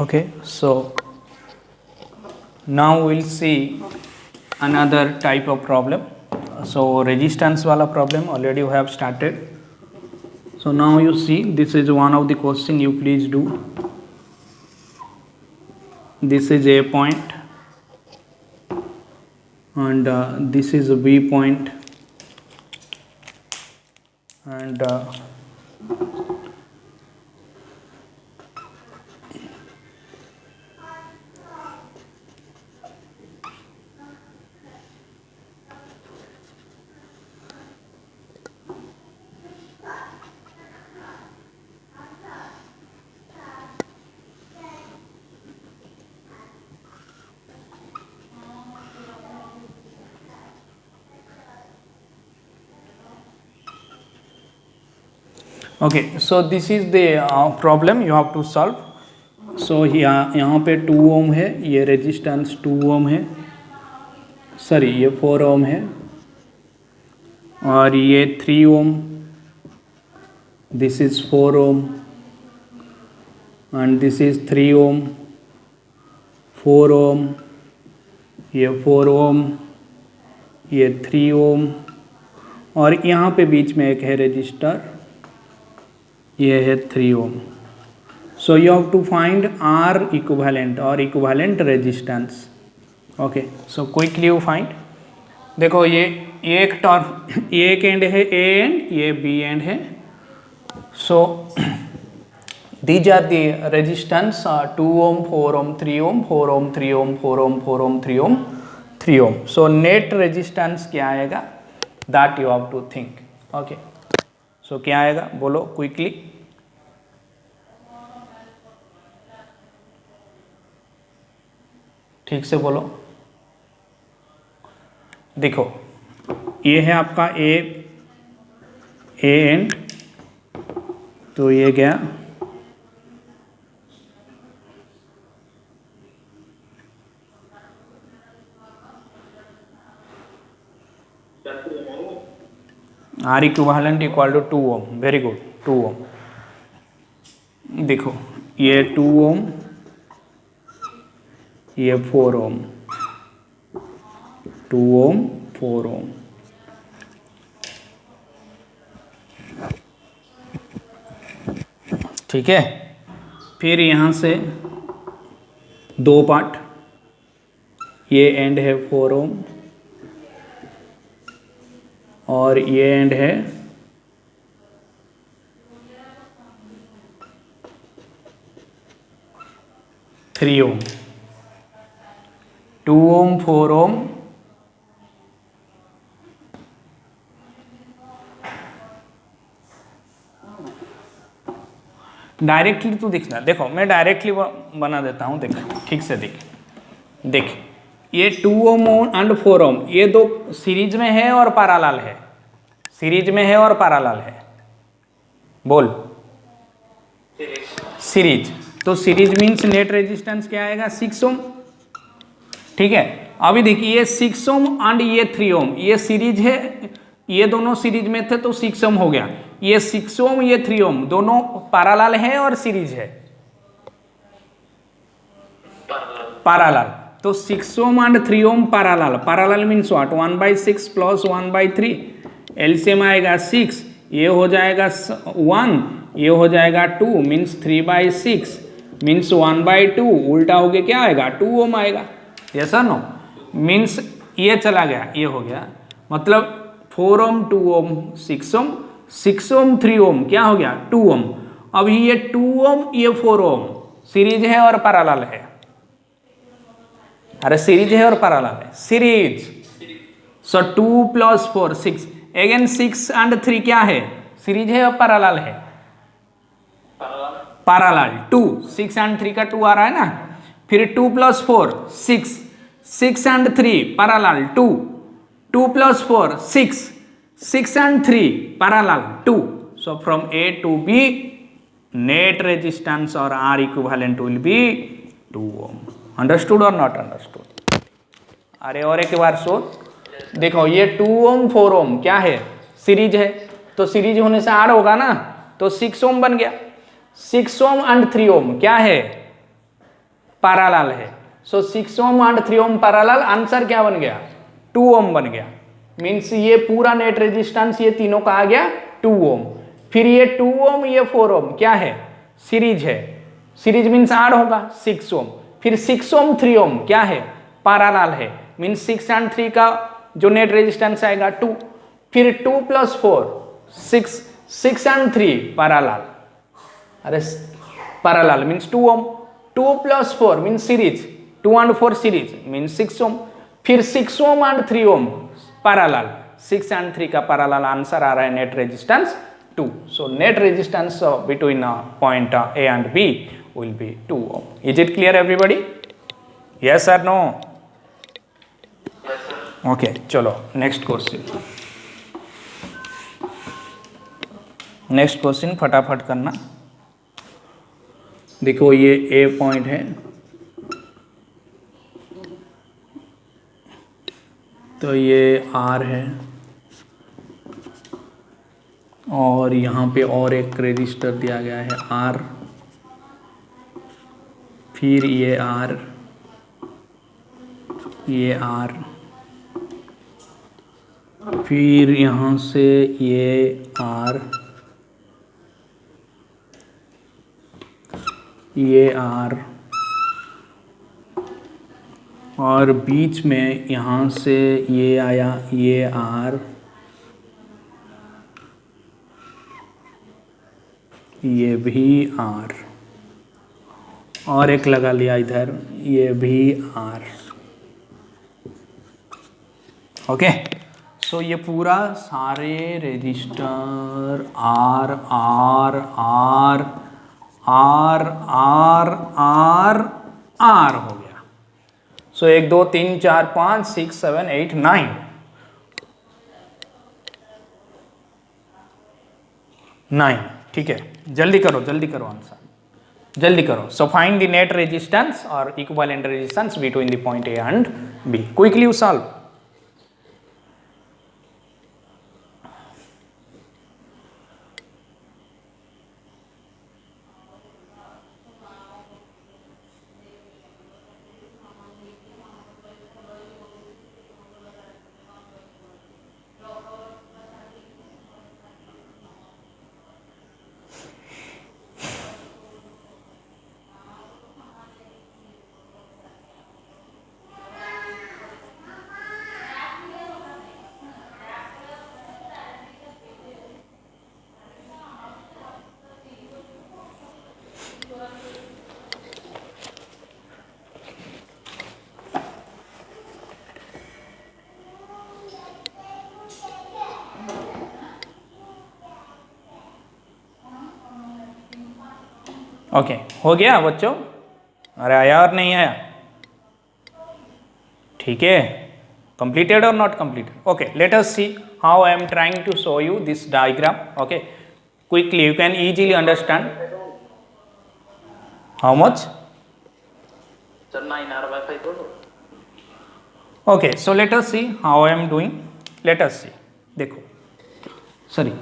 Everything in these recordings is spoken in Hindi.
Okay, so now we'll see another type of problem. So resistance wala problem already we have started. So now you see, this is one of the question, you please do. This is A point and this is a B point and okay, so this is the problem you have to solve. So यहाँ पे 2 ओम है, ये रेजिस्टेंस 2 ओम है, सॉरी ये 4 ओम है और ये 3 ohm, this is 4 ohm and this is 3 ohm, 4 ohm, ये 4 ओम, ये 3 ओम और यहाँ पे बीच में एक है रजिस्टर, ये है 3 ohm. So you have to find R equivalent और equivalent resistance. Okay, so quickly you find. देखो ये एक टर्म, ये एक एंड है ए एंड, ये बी एंड है. So these are the resistance 2 ohm, 4 ohm, 3 ohm, 4 ohm, 3 ohm, 4 ohm, 4 ohm, 3 ohm, 3 ohm. So net resistance क्या आएगा, that you have to think. Okay, so क्या आएगा बोलो क्विकली. ठीक से बोलो. देखो ये है आपका ए एंड, तो ये गया R equivalent equal to 2 ohm. Very good, 2 ohm. देखो ये 2 ओम, ये 4 ओम, 2 ओम, 4 ओम. ठीक है. फिर यहाँ से 2 पार्ट, ये एंड है 4 ओम और ये एंड है 3 ओम. 2 ओम, 4 ओम, डायरेक्टली तो दिखना. देखो मैं डायरेक्टली बना देता हूं. देखो ठीक से देख ये 2 ओम एंड 4 ओम ये दो सीरीज में है और पैरेलल है. सीरीज में है और पैरेलल है. बोल सीरीज. तो सीरीज मीन्स नेट रेजिस्टेंस क्या आएगा, 6 ओम. ठीक है. अभी देखिए ये 6 ओम एंड ये 3 ओम, ये सीरीज है, ये दोनों सीरीज में थे तो 6 ओम हो गया. ये 6 ओम, ये 3 ओम दोनों पैरेलल है और सीरीज है, पैरेलल. तो 6 ohm and 3 ohm parallel. Parallel means what, 1/6 plus 1/3. LCM आएगा 6, ये हो जाएगा 1, ये हो जाएगा 2, मीन्स 3/6 मीन्स 1/2. उल्टा हो गया क्या आएगा, 2 ओम आएगा. यस और नो. मीन्स ये चला गया, ये हो गया. मतलब 4 ओम, 2 ओम, 6 ओम, 6 ओम, 3 ओम क्या हो गया, 2 ओम. अभी ये 2 ओम, ये 4 ओम सीरीज है और पैरेलल है. अरे सीरीज है और पैरेलल है, series. So 2 plus 4 6. Again 6 and 3 क्या है, सीरीज है और पैरेलल है, पैरेलल. 2 6 एंड 3 का 2 आ रहा है ना. फिर 2 plus 4 6, 6 and 3 parallel 2, 2 plus 4 6, 6 and 3 parallel 2. So from A to B net resistance or R equivalent will be 2 ohm. Understood or not understood? अरे और एक बार सो देखो ये 2 ओम 4 ओम क्या है, सीरीज है. तो सीरीज होने से R होगा ना, तो 6 ओम बन गया. 6 ओम एंड 3 ओम क्या है, पैरेलल है। So 6 ohm and 3 ohm parallel, answer क्या बन गया? 2 ओम बन गया। मीन्स ये पूरा नेट रेजिस्टेंस ये तीनों का आ गया 2 ओम। फिर ये 2 ओम ये 4 ओम क्या है? सीरीज है। सीरीज मीन्स आड़ होगा 6 ओम। फिर 6 ओम 3 ओम क्या है? पैरेलल है। मीन्स 6 एंड 3 का जो नेट रेजिस्टेंस आएगा 2। फिर 2 प्लस 4 6 एंड 3 पैरेलल, अरे parallel means 2 ohm. 2 plus 4 means series, 2 and 4 series means 6 ohm. फिर 6 ohm and 3 ohm parallel, 6 and 3 का पैरेलल, आंसर आ रहा है net resistance 2। So net resistance between point A and B will be 2 ohm. Is it clear everybody? Yes or no? Yes sir. Okay, चलो नेक्स्ट क्वेश्चन। नेक्स्ट क्वेश्चन फटाफट करना। देखो ये A पॉइंट है, तो ये R है और यहाँ पे और एक रेजिस्टर दिया गया है R, फिर ये R, ये R, फिर यहाँ से ये R, ये R, और बीच में यहाँ से ये आया, ये R, ये भी R, और एक लगा लिया इधर, ये भी R। ओके, सो ये पूरा सारे register R R R R R R R हो गया। सो 1 2 3 4 5 6 7 8 9 9। ठीक है, जल्दी करो आंसर, जल्दी करो। So find the net resistance और equivalent resistance between the point A and B। Quickly you solve. Okay, हो गया बच्चों? अरे आया और नहीं आया? ठीक है, completed or not completed? Okay, let us see how I am trying to show you this diagram. Okay, quickly you can easily understand. How much? Sir 9R/5 बोलो। Okay, so let us see how I am doing. Let us see. देखो, सॉरी,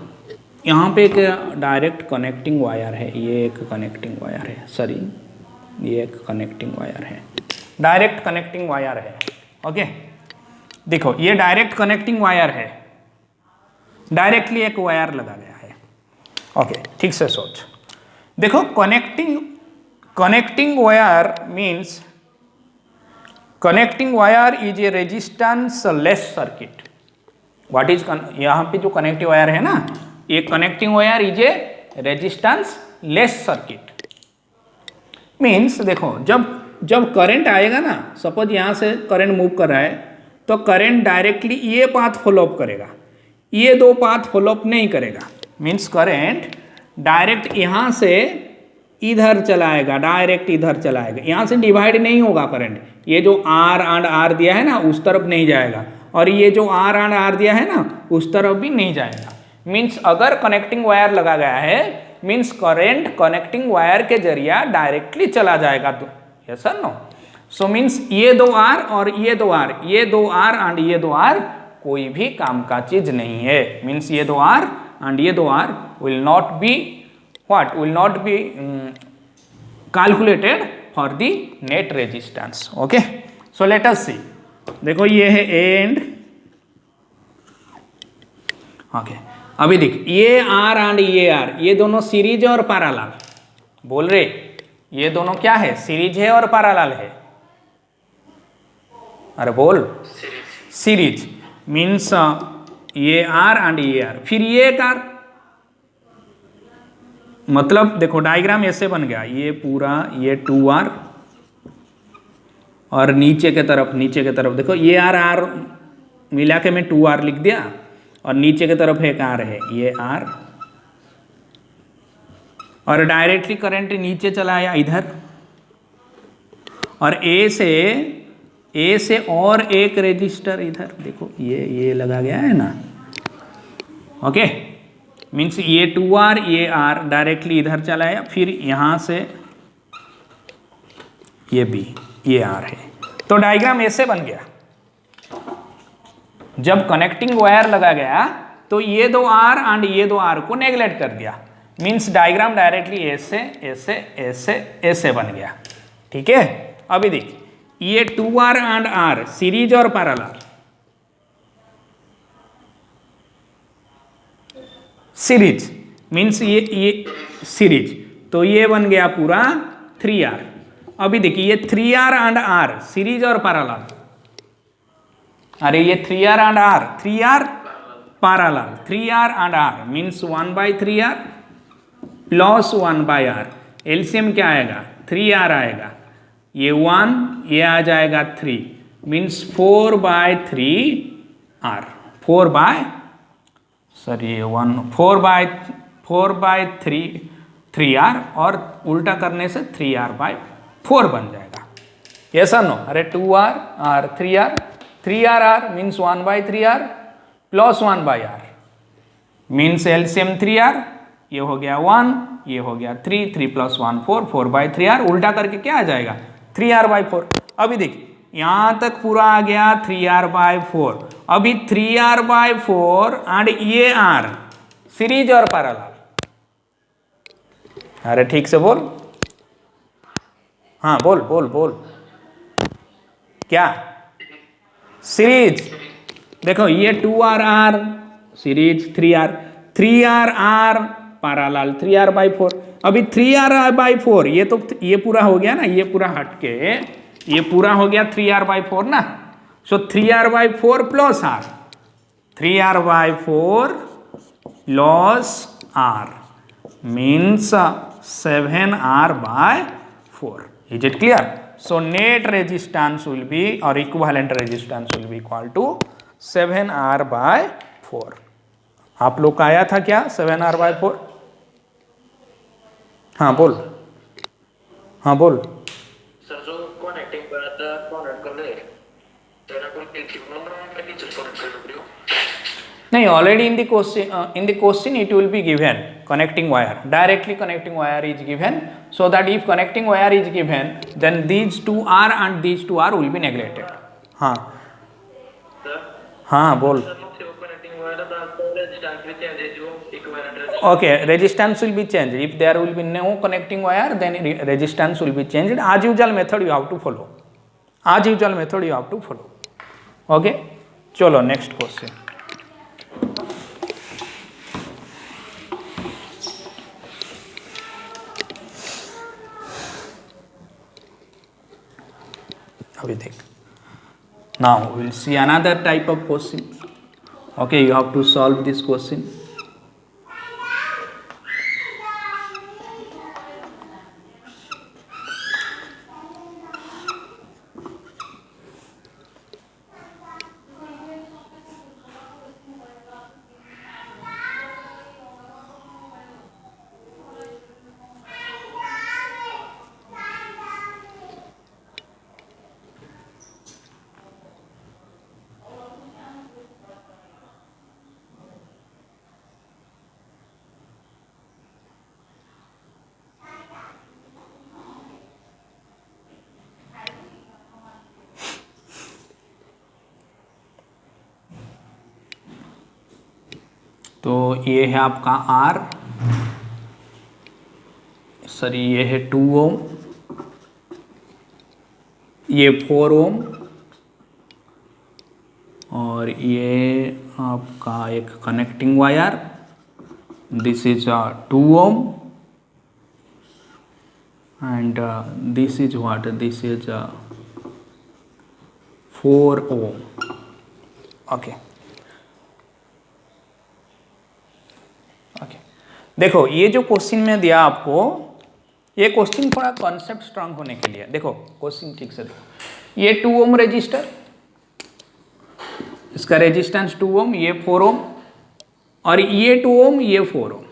यहाँ पे एक डायरेक्ट कनेक्टिंग वायर है, ये एक कनेक्टिंग वायर है, सॉरी ये एक कनेक्टिंग वायर है, डायरेक्ट कनेक्टिंग वायर है। ओके, देखो ये डायरेक्ट कनेक्टिंग वायर है, डायरेक्टली एक वायर लगा गया है। ओके, ठीक से सोच। देखो connecting wire means connecting wire is a resistance less circuit. What is, यहाँ पे जो कनेक्टिंग वायर है ना, ये connecting wire is a resistance less circuit. Means देखो जब करंट आएगा ना, सपोज यहाँ से करंट मूव कर रहा है, तो करंट डायरेक्टली ये पाथ फॉलोअप करेगा, ये दो पाथ फॉलोअप नहीं करेगा। मीन्स करंट डायरेक्ट यहाँ से इधर चलाएगा, डायरेक्ट इधर चलाएगा, यहाँ से डिवाइड नहीं होगा करंट। ये जो R एंड R दिया है ना उस तरफ नहीं जाएगा, और ये जो R एंड R दिया है ना उस तरफ भी नहीं जाएगा। मीन्स अगर कनेक्टिंग वायर लगा गया है, मीन्स करंट कनेक्टिंग वायर के जरिए डायरेक्टली चला जाएगा। तो यस और नो? सो मीन्स ये दो R और ये दो R, ये दो R एंड ये दो R कोई भी काम का चीज नहीं है। मीन्स ये दो R एंड ये दो R will not be what, will not be calculated for the net resistance. Okay, so let us see. देखो ये है एंड, ओके अभी देख ये आर एंड ये आर, ये दोनों सीरीज और पैरेलल बोल रहे, ये दोनों क्या है, सीरीज है और पैरेलल है। अरे बोल, सीरीज मीन्स ये आर एंड ये आर, फिर ये एक आर, मतलब देखो डायग्राम ऐसे बन गया, ये पूरा ये 2R और नीचे के तरफ देखो ये आर मिला के मैं 2R लिख दिया, और नीचे की तरफ एक आर है, ये आर, और डायरेक्टली करंट नीचे चला आया इधर, और ए से और एक रेजिस्टर इधर, देखो ये लगा गया है ना। ओके, मीन्स ये 2R ये आर डायरेक्टली इधर चला आया, फिर यहां से ये बी ये आर है। तो डायग्राम ऐसे बन गया। जब कनेक्टिंग वायर लगा गया तो ये दो आर एंड ये दो आर को नेग्लेक्ट कर दिया, मीन्स डायग्राम डायरेक्टली ऐसे ऐसे ऐसे ऐसे बन गया। ठीक है, अभी देख ये 2R एंड आर सीरीज और पैरेलल, सीरीज मीन्स ये सीरीज, तो ये बन गया पूरा 3R। अभी देखिए ये 3R एंड आर सीरीज और पैरेलल, अरे ये 3R and R, 3R parallel, 3R and R means 1/3R plus 1/R, LCM क्या आएगा 3R आएगा, ये 1 ये आ जाएगा 3 मीन्स 4/3R, 4/3R और उल्टा करने से 3R/4 बन जाएगा। ऐसा नो, अरे 2R और 3R means 1/3R plus 1/R means LCM 3R, ये हो गया 1 ये हो गया 3, 3 + 1 4, 4/3R, उल्टा करके क्या आ जाएगा 3R/4। अभी देखिए यहां तक पूरा आ गया 3R/4, अभी 3R/4 एंड ये आर सीरीज और पैरेलल, अरे ठीक से बोल, हाँ बोल बोल बोल, क्या सीरीज। देखो ये 2R series, 3R parallel, 3R/4, अभी 3R/4 ये तो ये पूरा हो गया ना, ये पूरा हट के ये पूरा हो गया 3R/4 ना, सो 3R/4 plus R, 3R/4 plus R means 7R/4। Is it clear? So net resistance will be or equivalent resistance will be equal to 7R/4। आप लोग का आया था क्या 7R/4? हाँ बोल, हाँ बोल। सर जो कनेक्टिंग कराता कनेक्ट कर ले तेरा कोई टेंशन नहीं नीचे कनेक्ट कर रही हो नहीं, already in the question it will be given connecting wire, directly connecting wire is given, so that if connecting wire is given then these 2R and these 2R will be neglected। हाँ हाँ बोल। Okay, resistance will be changed if there will be no connecting wire, then resistance will be changed। as usual method you have to follow, as usual method you have to follow। Okay, चलो next question। अभी देख, now we will see another type of question। okay, you have to solve this question। तो ये है आपका R, सॉरी ये है 2 ओम, ये 4 ओम और ये आपका एक connecting wire, this is 2 ohm and this is what, this is 4 ohm. Okay okay, देखो ये जो क्वेश्चन में दिया आपको, ये क्वेश्चन थोड़ा कॉन्सेप्ट स्ट्रांग होने के लिए, देखो क्वेश्चन ठीक से देखो, ये 2 ओम रजिस्टर, इसका रेजिस्टेंस 2 ओम, ये 4 ओम और ये 2 ओम, ये 4 ओम।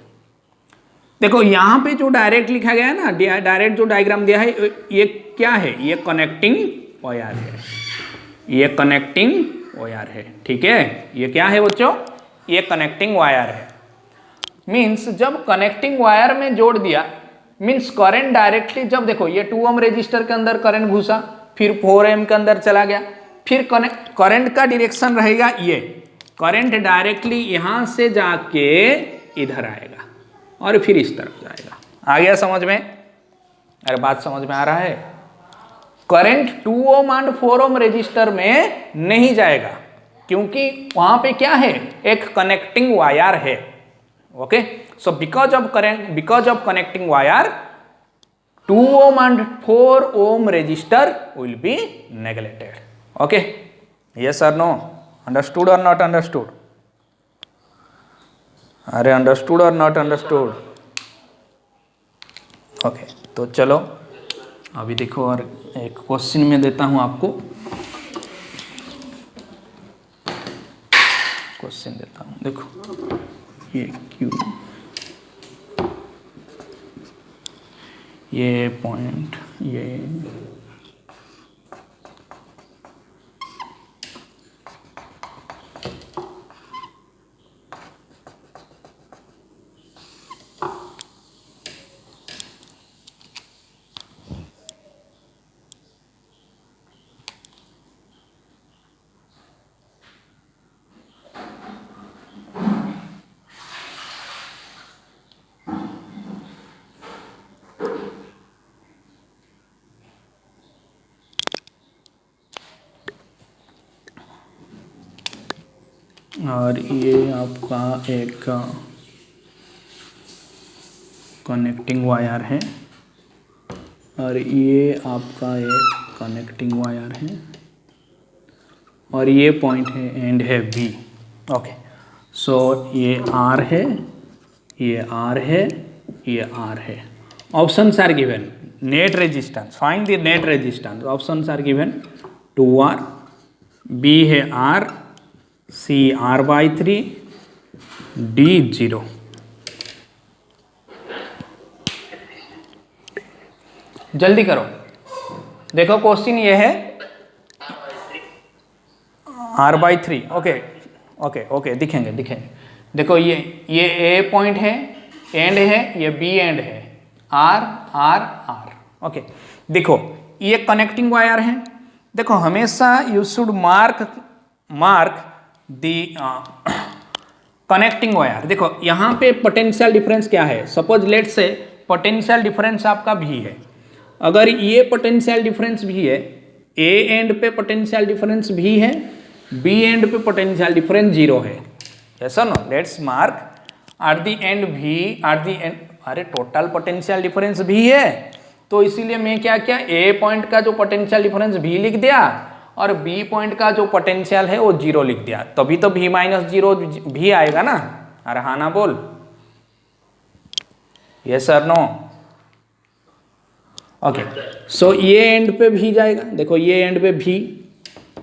देखो यहाँ पे जो डायरेक्ट लिखा गया है ना, डायरेक्ट जो डायग्राम दिया है, ये क्या है, ये कनेक्टिंग वायर है, ये कनेक्टिंग वायर है, ठीक है। ये क्या है बच्चों, ये कनेक्टिंग वायर है। मीन्स जब कनेक्टिंग वायर में जोड़ दिया, मीन्स करंट डायरेक्टली, जब देखो ये 2 ओम रेजिस्टर के अंदर करंट घुसा, फिर 4 ओम के अंदर चला गया, फिर करंट का डायरेक्शन रहेगा ये, करंट डायरेक्टली यहाँ से जाके इधर आएगा और फिर इस तरफ जाएगा। आ गया समझ में? अरे बात समझ में आ रहा है? Current 2 ohm and 4 ohm resistor में नहीं जाएगा, क्योंकि वहां पे क्या है, एक कनेक्टिंग वायर है। Okay, so because of connecting wire 2 ohm and 4 ohm resistor will be neglected. Okay, yes or no? Understood or not understood? अरे अंडरस्टूड और नॉट अंडरस्टूड? ओके, तो चलो अभी देखो और एक क्वेश्चन में देता हूं आपको, क्वेश्चन देता हूं, देखो ये क्यू, ये पॉइंट, ये और ये आपका एक कनेक्टिंग वायर है और ये आपका एक कनेक्टिंग वायर है और ये पॉइंट है, एंड है बी। ओके, सो ये आर है, ये आर है, ये आर है। Options are given, net resistance, find the net resistance. Options are given 2R, B है आर, सी R/3, डी 0। जल्दी करो, देखो क्वेश्चन ये है R/3। ओके ओके ओके, दिखेंगे दिखेंगे। देखो ये ए पॉइंट है, एंड है, ये बी एंड है, आर आर आर। ओके, देखो ये कनेक्टिंग वायर है। देखो हमेशा you should mark the connecting wire. देखो यहाँ पे पोटेंशियल डिफरेंस क्या है, suppose let say potential difference आपका भी है, अगर ये पोटेंशियल डिफरेंस भी है, ए एंड पे पोटेंशियल डिफरेंस भी है, बी एंड पे पोटेंशियल डिफरेंस 0 है, ऐसा no, let's mark at the end भी, एट द एंड, अरे टोटल पोटेंशियल डिफरेंस भी है, तो इसीलिए मैं क्या किया, ए पॉइंट का जो पोटेंशियल डिफरेंस भी लिख दिया और बी पॉइंट का जो पोटेंशियल है वो 0 लिख दिया, तभी तो v - 0 भी आएगा ना। अरे हाँ ना बोल, यस सर नो? ओके, सो ये एंड पे भी जाएगा। देखो ये एंड पे भी,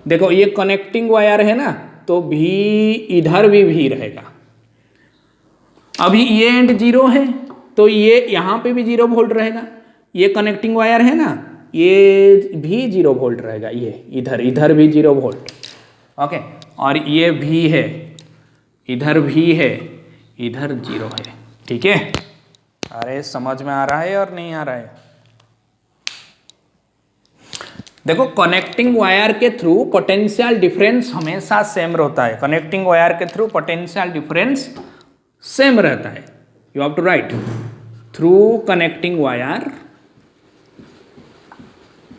देखो ये कनेक्टिंग वायर है ना, तो भी इधर भी रहेगा। अभी ये एंड 0 है तो ये यहाँ पे भी 0 वोल्ट रहेगा। ये कनेक्टिंग वायर है ना, ये भी 0 वोल्ट रहेगा, ये इधर भी 0 वोल्ट। ओके, और ये भी है, इधर भी है, इधर 0 है, ठीक है। अरे समझ में आ रहा है और नहीं आ रहा है? देखो कनेक्टिंग वायर के थ्रू पोटेंशियल डिफरेंस हमेशा सेम रहता है, कनेक्टिंग वायर के थ्रू पोटेंशियल डिफरेंस सेम रहता है। You have to write through connecting wire,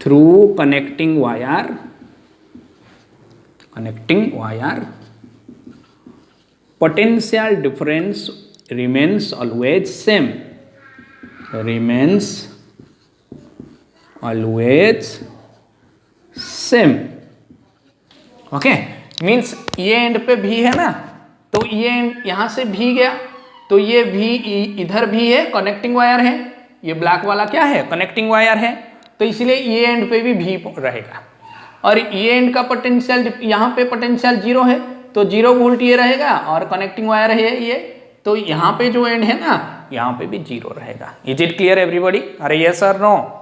through connecting wire, potential difference remains always same. Okay, means ये एंड पे भी है ना, तो ये एंड यहां से भी गया, तो ये भी इधर भी है, कनेक्टिंग वायर है, ये ब्लैक वाला क्या है, कनेक्टिंग वायर है, तो इसलिए ये एंड पे भी रहेगा। और ये एंड का पोटेंशियल, यहाँ पे पोटेंशियल 0 है, तो 0 वोल्ट ये रहेगा, और कनेक्टिंग वायर है ये, तो यहाँ पे जो एंड है ना, यहाँ पे भी 0 रहेगा। Is it clear everybody? अरे यस और नो?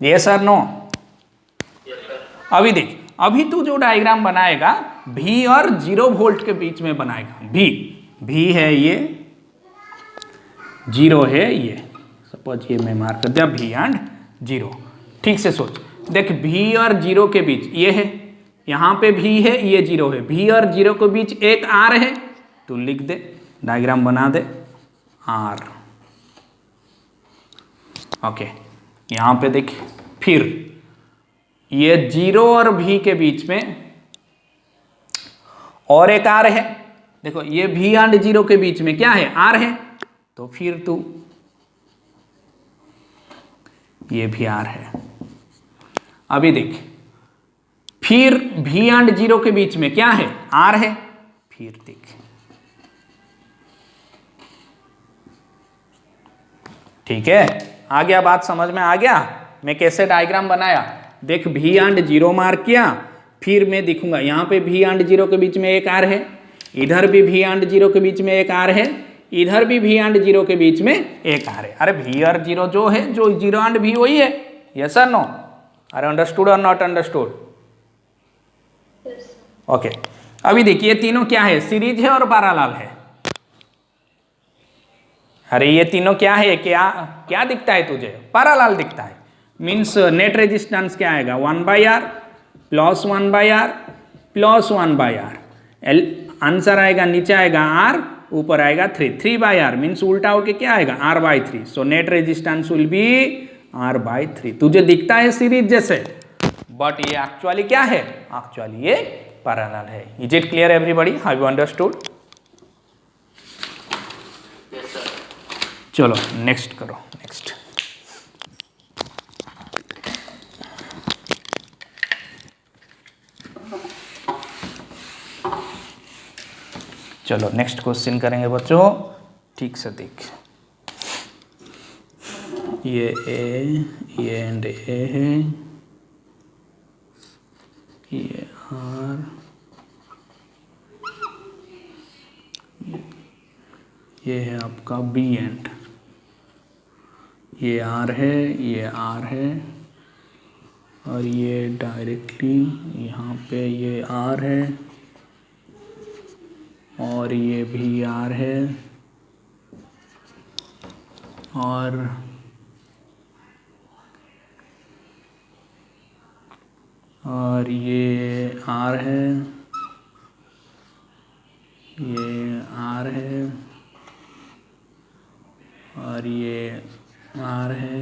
यस और नो? अभी देख, अभी तू जो डायग्राम बनाएगा V और 0 वोल्ट के बीच में बनाएगा। V है ये, 0 है ये, सपोज ये मैं मार्क कर दिया V एंड 0। ठीक से सोच, देख V और 0 के बीच ये है, यहाँ पे V है, ये 0 है, V और 0 के बीच एक R है, तू लिख दे, डायग्राम बना दे R। ओके, यहाँ पे देख, फिर ये 0 और V के बीच में और एक R है, देखो ये V एंड 0 के बीच में क्या है, R है, तो फिर तू ये भी R है। अभी देख, फिर V एंड 0 के बीच में क्या है, R है, फिर देख, ठीक है, आ गया, बात समझ में आ गया मैं कैसे डायग्राम बनाया? देख, V एंड 0 मार्क किया, फिर मैं दिखूंगा यहाँ पे V एंड 0 के बीच में एक R है, इधर भी V एंड 0 के बीच में एक R है, इधर भी V एंड 0 के बीच में एक R है। अरे V और 0 जो है, जो 0 एंड V वही है, यस और नो? अरे अंडरस्टूड और नॉट अंडरस्टूड? ओके, अभी देखिए तीनों क्या है, सीरीज है और पैरेलल है। अरे ये तीनों क्या है, क्या दिखता है तुझे, पैरेलल दिखता है, मीन्स नेट रेजिस्टेंस क्या आएगा, 1/R plus 1/R plus 1/R, answer आएगा, नीचे आएगा R, ऊपर आएगा 3/R, मीन्स उल्टा होके क्या आएगा, R/3। So net resistance will be R/3। तुझे दिखता है सीरीज जैसे, बट ये एक्चुअली क्या है, एक्चुअली ये पैरेलल है। Is it clear everybody? Have you understood? चलो नेक्स्ट करो, नेक्स्ट। चलो नेक्स्ट क्वेश्चन करेंगे बच्चों, ठीक से देख, ये एंड ए है, ये R, ये है आपका B एंड, ये R है, ये R है, और ये डायरेक्टली यहाँ पे ये R है, और ये भी R है, और ये R है, ये R है, और ये R है,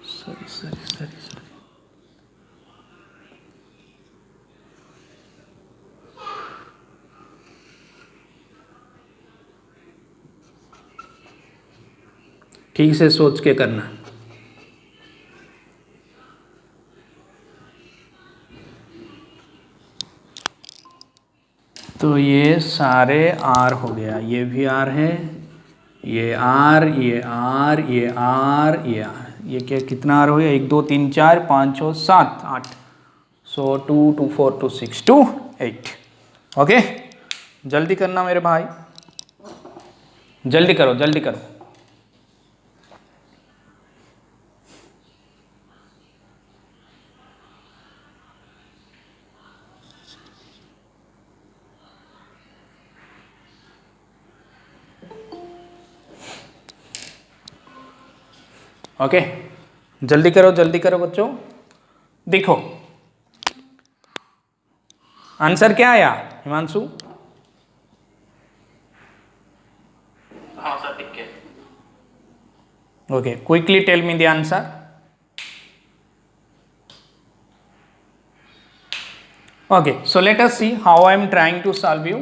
सॉरी ठीक से सोच के करना। तो ये सारे R हो गया, ये भी R है, ये R, ये R, ये R, ये R, ये क्या कितना R हो गया, 1 2 3 4 5 6 7 8, सो 2 2 4 2 6 2 8। ओके, जल्दी करना मेरे भाई, जल्दी करो, जल्दी करो। ओके, जल्दी करो बच्चों। देखो आंसर क्या आया हिमांशु? हाँ सर, ठीक है। Okay, quickly tell me the answer. Okay, so let us see how I am trying to solve you.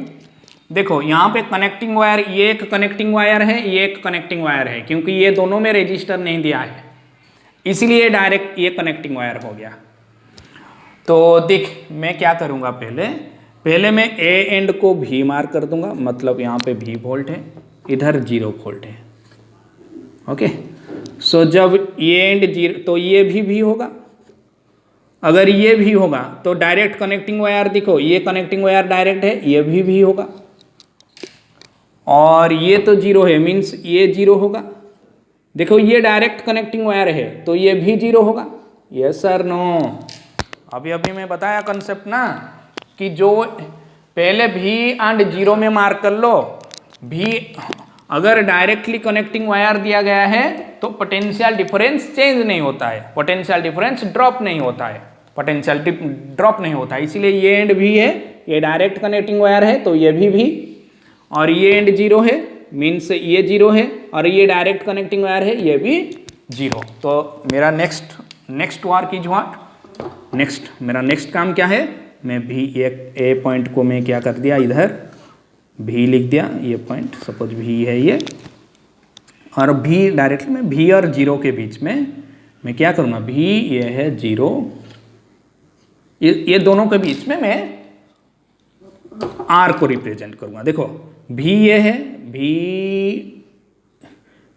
देखो यहाँ पे कनेक्टिंग वायर, ये एक कनेक्टिंग वायर है, ये एक कनेक्टिंग वायर है, क्योंकि ये दोनों में रजिस्टर नहीं दिया है इसलिए डायरेक्ट ये कनेक्टिंग वायर हो गया। तो देख मैं क्या करूँगा, पहले मैं ए एंड को भी मार्क कर दूंगा, मतलब यहाँ पे भी वोल्ट है, इधर 0 वोल्ट है। ओके, सो जब ये एंड 0 तो ये भी होगा, अगर ये भी होगा तो डायरेक्ट कनेक्टिंग वायर, देखो ये कनेक्टिंग वायर डायरेक्ट है, ये भी होगा, और ये तो 0 है मीन्स ये 0 होगा। देखो ये डायरेक्ट कनेक्टिंग वायर है तो ये भी 0 होगा। Yes sir no? अभी मैं बताया कंसेप्ट ना कि जो पहले भी एंड 0 में मार्क कर लो, भी अगर डायरेक्टली कनेक्टिंग वायर दिया गया है तो पोटेंशियल डिफरेंस चेंज नहीं होता है, पोटेंशियल डिफरेंस ड्रॉप नहीं होता है, पोटेंशियल ड्रॉप नहीं होता है, इसीलिए ये एंड भी है, ये डायरेक्ट कनेक्टिंग वायर है तो ये भी, और ये एंड 0 है मीन्स ये 0 है, और ये डायरेक्ट कनेक्टिंग वायर है ये भी 0। तो मेरा नेक्स्ट वर्क इज व्हाट, मेरा नेक्स्ट काम क्या है, मैं भी एक ए पॉइंट को मैं क्या कर दिया, इधर भी लिख दिया, ये पॉइंट सपोज भी है ये, और भी डायरेक्टली मैं भी और 0 के बीच में मैं क्या करूँगा, भी ये है 0, ये दोनों के बीच में मैं आर को रिप्रेजेंट करूँगा। देखो भी ये है,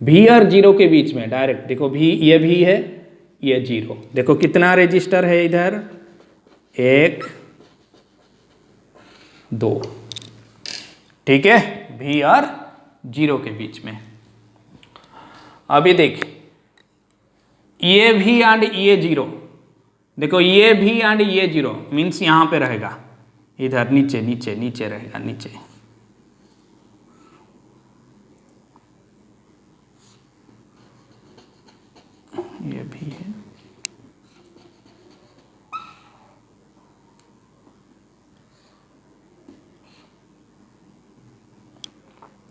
भी और 0 के बीच में डायरेक्ट, देखो भी है, ये 0, देखो कितना रजिस्टर है इधर, 1 2, ठीक है, भी और 0 के बीच में। अभी देख ये भी एंड ये 0, देखो ये भी एंड ये 0 मीन्स यहाँ पे रहेगा, इधर नीचे रहेगा, नीचे ये भी है,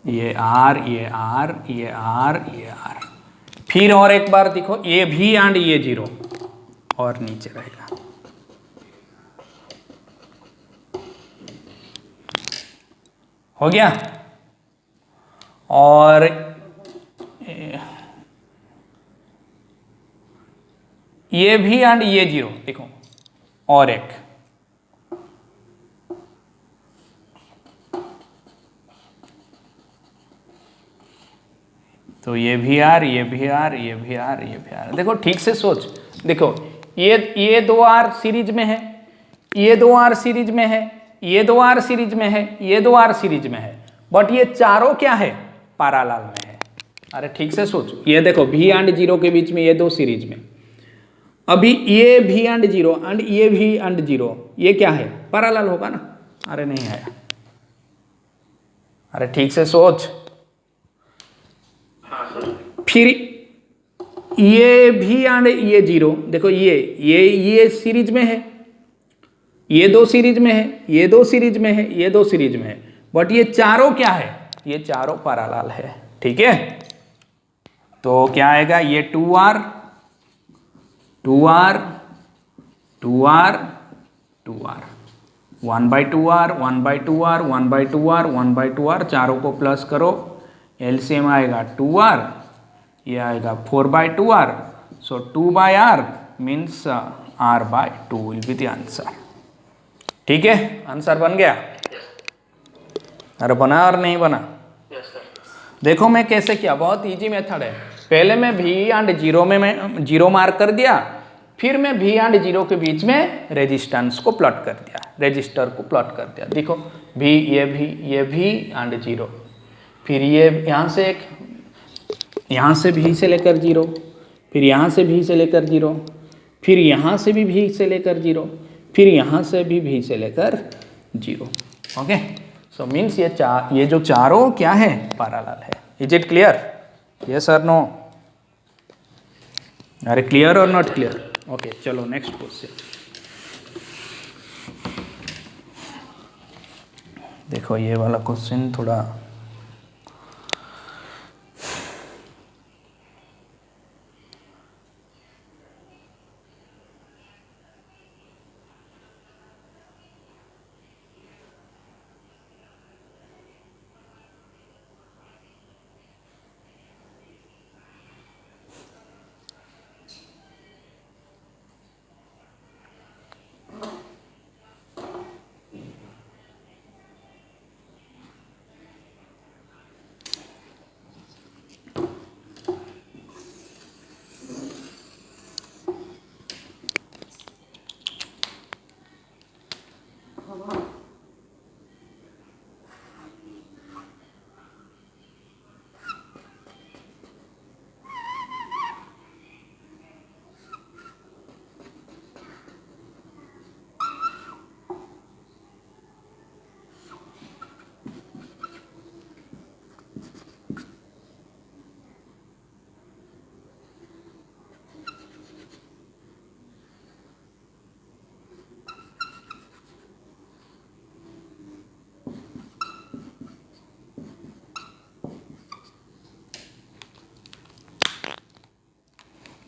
ये आर, ये आर, ये आर, ये आर, फिर और एक बार देखो ये भी एंड ये 0 और नीचे रहेगा। हो गया, और ये भी एंड ये 0, देखो और एक, तो ये भी आर, ये भी आर, ये भी आर, ये भी आर। देखो ठीक से सोच, देखो ये 2 आर सीरीज में है, ये 2 आर सीरीज में है, ये 2 आर सीरीज में है, ये 2 आर सीरीज में है, बट ये चारों क्या है, पैरेलल में है। अरे ठीक से सोच, ये देखो भी एंड 0 के बीच में ये 2 सीरीज में, अभी ये भी एंड 0 एंड ये भी एंड 0, ये क्या है, पैरेलल होगा ना? अरे नहीं है, अरे ठीक से सोच। फिर ये भी एंड ये 0, देखो ये सीरीज में है, ये 2 सीरीज में है, ये 2 सीरीज में है, ये 2 सीरीज में है, बट ये चारों क्या है, ये चारों पैरेलल है। ठीक है, तो क्या आएगा, ये 2R 2R 2R 2R 1/2R 1/2R 1/2R 1/2R, चारों को प्लस करो, एलसीएम आएगा 2R, ये आएगा 4/2R, so 2/R means R/2 will be the answer. ठीक है, आंसर बन गया? अरे बना और नहीं बना? देखो मैं कैसे किया, बहुत इजी मेथड है। पहले मैं भी एंड 0 में मैं 0 मार्क कर दिया, फिर मैं भी एंड 0 के बीच में रेजिस्टेंस को प्लॉट कर दिया, रजिस्टर को प्लॉट कर दिया। देखो भी ये भी एंड 0, फिर ये यहाँ से एक, यहाँ से भी से लेकर 0, फिर यहाँ से भी से लेकर 0, फिर यहाँ से भी से लेकर 0, फिर यहाँ से भी से लेकर 0। ओके, सो मीन्स ये जो चारों क्या है, पैरेलल है। Is it clear? यस और नो? अरे क्लियर और नॉट क्लियर? ओके, चलो नेक्स्ट क्वेश्चन देखो। ये वाला क्वेश्चन थोड़ा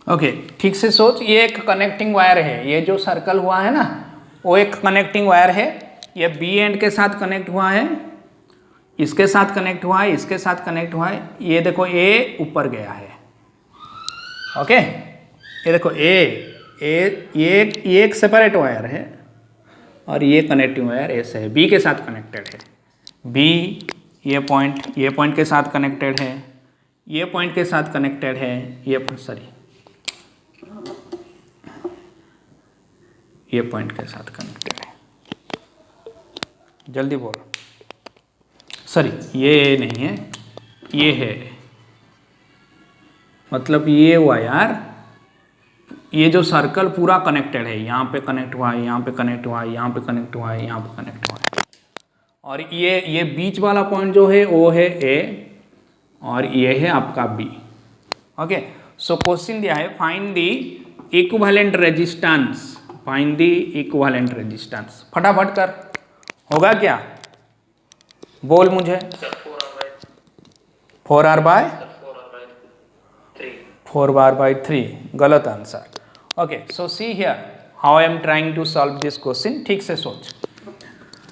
ओके, ठीक से सोच, ये एक कनेक्टिंग वायर है, ये जो सर्कल हुआ है ना वो एक कनेक्टिंग वायर है, ये बी एंड के साथ कनेक्ट हुआ है, इसके साथ कनेक्ट हुआ है, इसके साथ कनेक्ट हुआ है, ये देखो ए ऊपर गया है। ओके, ये देखो ये एक सेपरेट वायर है और ये कनेक्टिंग वायर ऐसे है, बी के साथ कनेक्टेड है। बी ये पॉइंट के साथ कनेक्टेड है, ये पॉइंट के साथ कनेक्टेड है, ये पॉइंट के साथ कनेक्टेड है। जल्दी बोलो, सॉरी ये नहीं है, ये है, मतलब ये वायर, ये जो सर्कल पूरा कनेक्टेड है, यहाँ पे कनेक्ट हुआ है, यहाँ पे कनेक्ट हुआ है, यहाँ पे कनेक्ट हुआ है, यहाँ पे कनेक्ट हुआ है, और ये बीच वाला पॉइंट जो है वो है ए और ये है आपका बी। ओके, सो क्वेश्चन दिया है find the equivalent resistance, find the equivalent resistance. फटाफट कर, होगा क्या, बोल मुझे। 4R बाय 3, गलत answer. Okay, so see here how I am trying to solve this question. ठीक से सोच,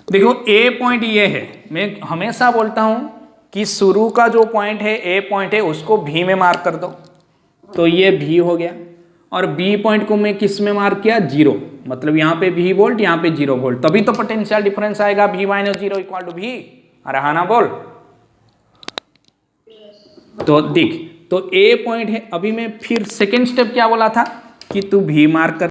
देखो ए पॉइंट ये है, मैं हमेशा बोलता हूं कि शुरू का जो पॉइंट है ए पॉइंट है उसको भी में मार्क कर दो, तो ये भी हो गया, और बी पॉइंट को मैं किस में मार्क किया, 0, मतलब यहाँ पे भी वोल्ट, यहाँ पे 0 वोल्ट, तभी तो पोटेंशियल डिफरेंस आएगा V - 0 इक्वल टू भी। अरे हाँ ना बोल, तो देख, तो ए पॉइंट है। अभी मैं फिर सेकेंड स्टेप क्या बोला था कि तू भी मार्क कर